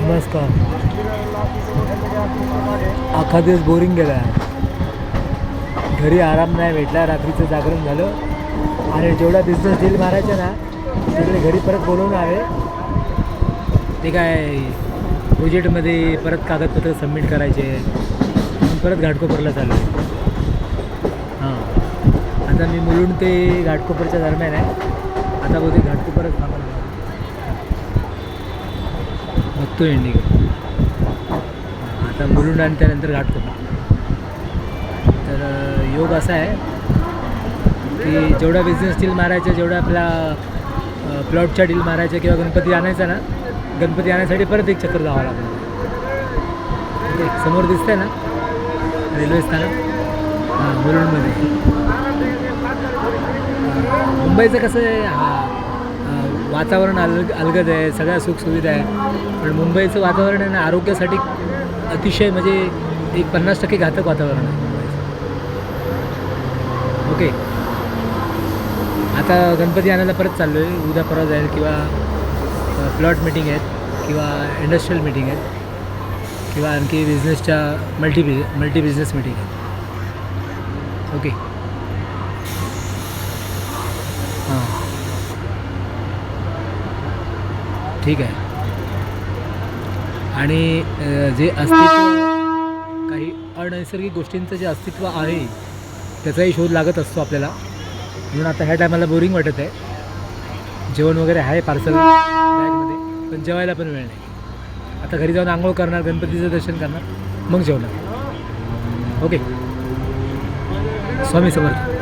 नमस्कार. अख्खा दिवस बोरिंग गेला. घरी आराम नाही भेटला. रात्रीचं जागरण झालं आणि जेवढा बिझनेस डील मारायचा ना तिकडे घरी परत बोलवून आले. ते काय प्रोजेक्टमध्ये परत कागदपत्र सबमिट करायचे म्हणून परत घाटकोपरला चालू आहे. हां, आता मी मुलुंड ते घाटकोपरच्या दरम्यान आहे. आता बहुतेक घाटकोपरच थांबायला बघतो इंडिगो. आता मुलुंड आणि त्यानंतर घाटकोपर. तर योग असा आहे की जेवढा बिझनेस डील मारायचा, जेवढा आपला प्लॉटच्या डील मारायचा किंवा गणपती आणायचा ना, गणपती आणण्यासाठी परत एक चक्कर जावं लागतं. समोर दिसतंय ना रेल्वे स्थानक, हां मुलुंडमध्ये. मुंबईचं कसं आहे, वातावरण अलगद आहे, सगळ्या सुखसुविधा आहे. पण मुंबईचं वातावरण आहे ना आरोग्यासाठी अतिशय म्हणजे एक 50% घातक वातावरण आहे मुंबईचं. ओके, आता गणपती आणायला परत चाललो आहे. उद्या परवा जाईल किंवा प्लॉट मिटिंग आहेत किंवा इंडस्ट्रियल मिटिंग आहेत किंवा आणखी बिझनेसच्या मल्टी बिझनेस मिटिंग आहेत. ओके, हां ठीक आहे. आणि जे अस्तित्व, काही अनैसर्गिक गोष्टींचं जे अस्तित्व आहे त्याचाही शोध लागत असतो आपल्याला. म्हणून आता ह्या टायमाला बोरिंग वाटत आहे. जेवण वगैरे आहे पार्सल बॅगमध्ये, पण जेवायला पण वेळ नाही. आता घरी जाऊन आंघोळ करणार, गणपतीचं दर्शन करणार, मग जेवणार. ओके, स्वामी समर्थ.